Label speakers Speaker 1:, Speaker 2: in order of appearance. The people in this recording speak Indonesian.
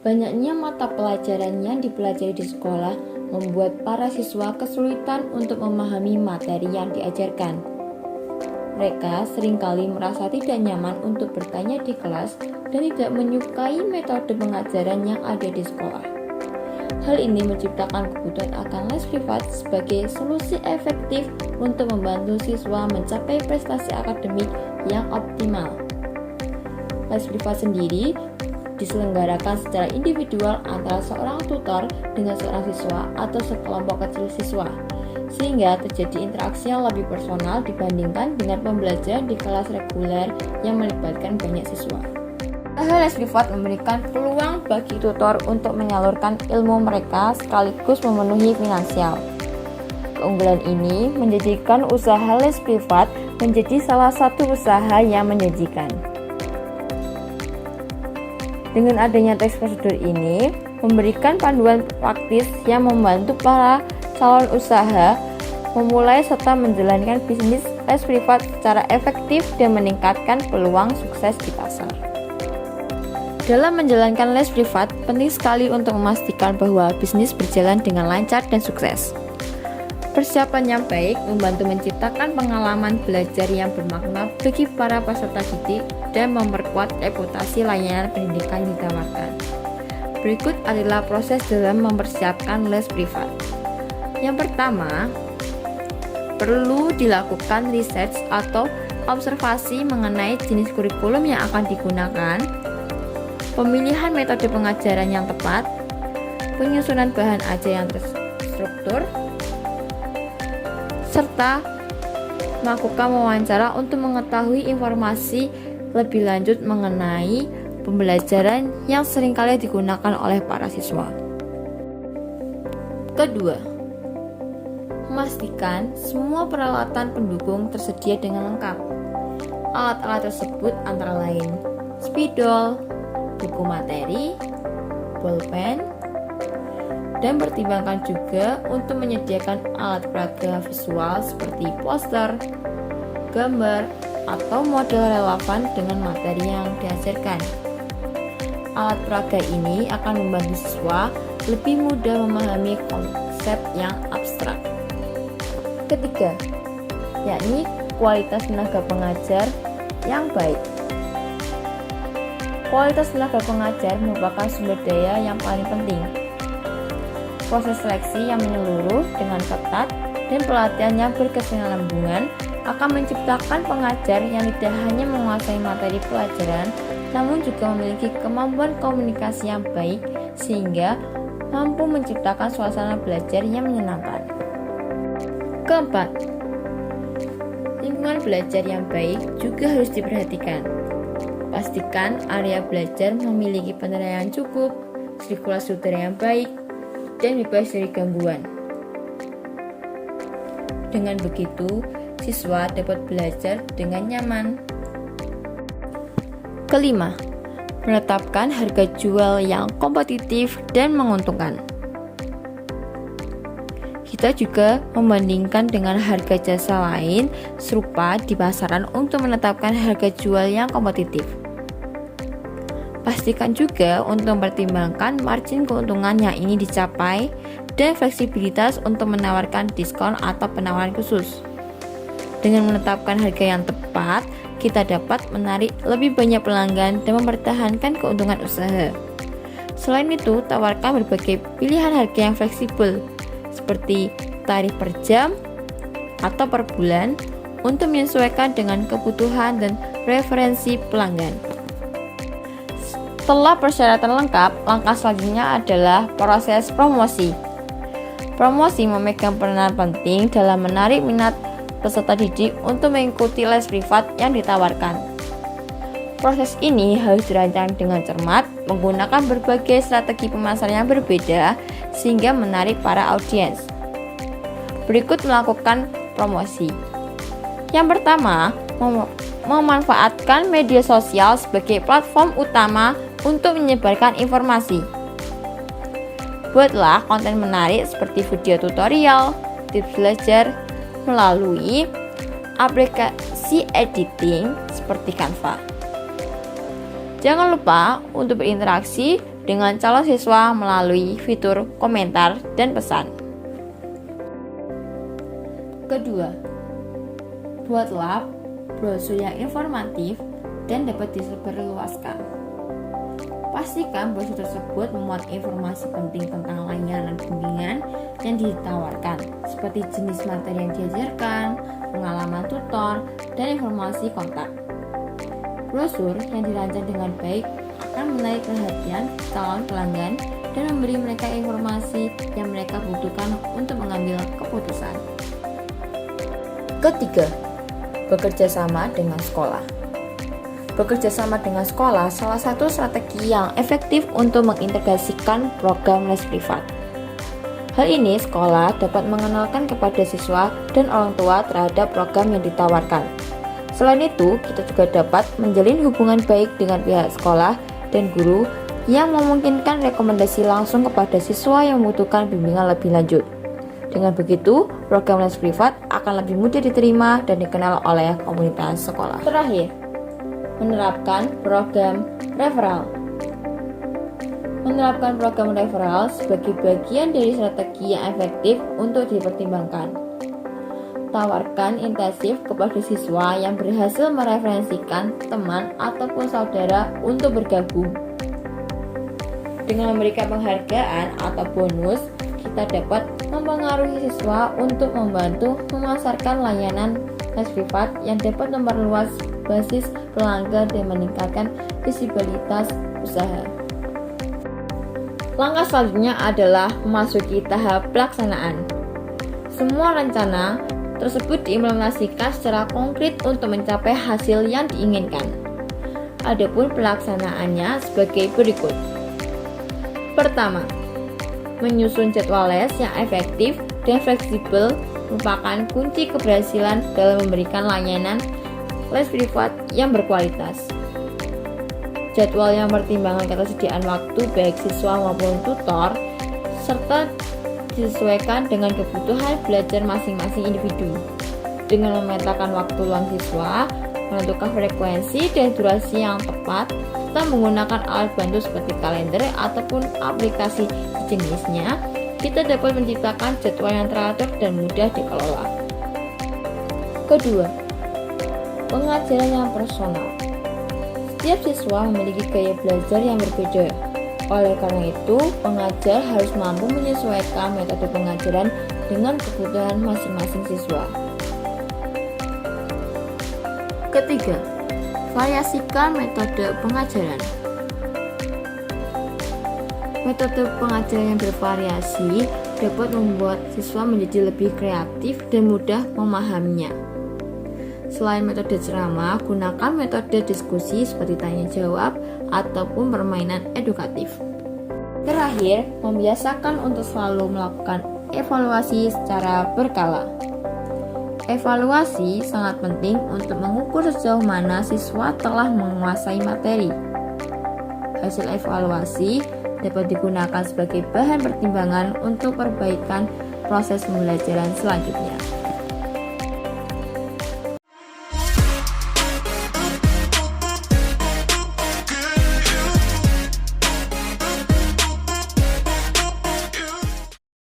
Speaker 1: Banyaknya mata pelajaran yang dipelajari di sekolah membuat para siswa kesulitan untuk memahami materi yang diajarkan. Mereka seringkali merasa tidak nyaman untuk bertanya di kelas dan tidak menyukai metode pengajaran yang ada di sekolah. Hal ini menciptakan kebutuhan akan les privat sebagai solusi efektif untuk membantu siswa mencapai prestasi akademik yang optimal. Les privat sendiri diselenggarakan secara individual antara seorang tutor dengan seorang siswa atau sekelompok kecil siswa, sehingga terjadi interaksi yang lebih personal dibandingkan dengan pembelajaran di kelas reguler yang melibatkan banyak siswa. Les privat memberikan peluang bagi tutor untuk menyalurkan ilmu mereka sekaligus memenuhi finansial. Keunggulan ini menjadikan usaha les privat menjadi salah satu usaha yang menjanjikan. Dengan adanya teks prosedur ini, memberikan panduan praktis yang membantu para calon usaha memulai serta menjalankan bisnis les privat secara efektif dan meningkatkan peluang sukses di pasar. Dalam menjalankan les privat, penting sekali untuk memastikan bahwa bisnis berjalan dengan lancar dan sukses. Persiapan yang baik membantu menciptakan pengalaman belajar yang bermakna bagi para peserta didik dan memperkuat reputasi layanan pendidikan yang ditawarkan. Berikut adalah proses dalam mempersiapkan les privat. Yang pertama, perlu dilakukan research atau observasi mengenai jenis kurikulum yang akan digunakan, pemilihan metode pengajaran yang tepat, penyusunan bahan ajar yang terstruktur, serta melakukan wawancara untuk mengetahui informasi lebih lanjut mengenai pembelajaran yang seringkali digunakan oleh para siswa. Kedua, memastikan semua peralatan pendukung tersedia dengan lengkap. Alat-alat tersebut antara lain spidol, buku materi, pulpen, dan pertimbangkan juga untuk menyediakan alat peraga visual seperti poster, gambar, atau model relevan dengan materi yang diajarkan. Alat peraga ini akan membantu siswa lebih mudah memahami konsep yang abstrak. Ketiga, yakni kualitas tenaga pengajar yang baik. Kualitas tenaga pengajar merupakan sumber daya yang paling penting. Proses seleksi yang menyeluruh dengan ketat dan pelatihan yang berkesinambungan akan menciptakan pengajar yang tidak hanya menguasai materi pelajaran, namun juga memiliki kemampuan komunikasi yang baik sehingga mampu menciptakan suasana belajar yang menyenangkan. Keempat, lingkungan belajar yang baik juga harus diperhatikan. Pastikan area belajar memiliki penerangan cukup, sirkulasi udara yang baik, dan bebas dari gangguan. Dengan begitu, siswa dapat belajar dengan nyaman. Kelima, menetapkan harga jual yang kompetitif dan menguntungkan. Kita juga membandingkan dengan harga jasa lain serupa di pasaran untuk menetapkan harga jual yang kompetitif. Pastikan juga untuk mempertimbangkan margin keuntungan yang ingin dicapai dan fleksibilitas untuk menawarkan diskon atau penawaran khusus. Dengan menetapkan harga yang tepat, kita dapat menarik lebih banyak pelanggan dan mempertahankan keuntungan usaha. Selain itu, tawarkan berbagai pilihan harga yang fleksibel, seperti tarif per jam atau per bulan untuk menyesuaikan dengan kebutuhan dan preferensi pelanggan. Setelah persyaratan lengkap, langkah selanjutnya adalah proses promosi. Promosi memegang peranan penting dalam menarik minat peserta didik untuk mengikuti les privat yang ditawarkan. Proses ini harus dirancang dengan cermat, menggunakan berbagai strategi pemasaran yang berbeda sehingga menarik para audiens. Berikut melakukan promosi. Yang pertama, memanfaatkan media sosial sebagai platform utama untuk menyebarkan informasi. Buatlah konten menarik seperti video tutorial, tips belajar melalui aplikasi editing seperti Canva. Jangan lupa untuk berinteraksi dengan calon siswa melalui fitur komentar dan pesan. Kedua, buatlah brosur yang informatif dan dapat disebarluaskan. Pastikan brosur tersebut memuat informasi penting tentang layanan bimbingan yang ditawarkan, seperti jenis materi yang diajarkan, pengalaman tutor, dan informasi kontak. Brosur yang dirancang dengan baik akan menarik perhatian calon pelanggan dan memberi mereka informasi yang mereka butuhkan untuk mengambil keputusan. Ketiga, bekerja sama dengan sekolah. Bekerja sama dengan sekolah salah satu strategi yang efektif untuk mengintegrasikan program les privat. Hal ini sekolah dapat mengenalkan kepada siswa dan orang tua terhadap program yang ditawarkan. Selain itu, kita juga dapat menjalin hubungan baik dengan pihak sekolah dan guru yang memungkinkan rekomendasi langsung kepada siswa yang membutuhkan bimbingan lebih lanjut. Dengan begitu, program les privat akan lebih mudah diterima dan dikenal oleh komunitas sekolah. Terakhir, menerapkan program referral. Menerapkan program referral sebagai bagian dari strategi yang efektif untuk dipertimbangkan. Tawarkan intensif kepada siswa yang berhasil mereferensikan teman ataupun saudara untuk bergabung. Dengan memberikan penghargaan atau bonus, kita dapat mempengaruhi siswa untuk membantu memasarkan layanan les privat yang dapat memperluas basis pelanggan dan meningkatkan visibilitas usaha. Langkah selanjutnya adalah memasuki tahap pelaksanaan. Semua rencana tersebut diimplementasikan secara konkret untuk mencapai hasil yang diinginkan. Adapun pelaksanaannya sebagai berikut. Pertama, menyusun jadwal les yang efektif dan fleksibel merupakan kunci keberhasilan dalam memberikan layanan les privat yang berkualitas. Jadwal yang mempertimbangkan ketersediaan waktu baik siswa maupun tutor, serta disesuaikan dengan kebutuhan belajar masing-masing individu. Dengan memetakan waktu luang siswa, menentukan frekuensi dan durasi yang tepat, serta menggunakan alat bantu seperti kalender ataupun aplikasi sejenisnya, kita dapat menciptakan jadwal yang teratur dan mudah dikelola. Kedua, pengajaran yang personal. Setiap siswa memiliki gaya belajar yang berbeda. Oleh karena itu, pengajar harus mampu menyesuaikan metode pengajaran dengan kebutuhan masing-masing siswa. Ketiga, variasikan metode pengajaran. Metode pengajaran yang bervariasi dapat membuat siswa menjadi lebih kreatif dan mudah memahaminya. Selain metode ceramah, gunakan metode diskusi seperti tanya jawab ataupun permainan edukatif. Terakhir, membiasakan untuk selalu melakukan evaluasi secara berkala. Evaluasi sangat penting untuk mengukur sejauh mana siswa telah menguasai materi. Hasil evaluasi dapat digunakan sebagai bahan pertimbangan untuk perbaikan proses pembelajaran selanjutnya.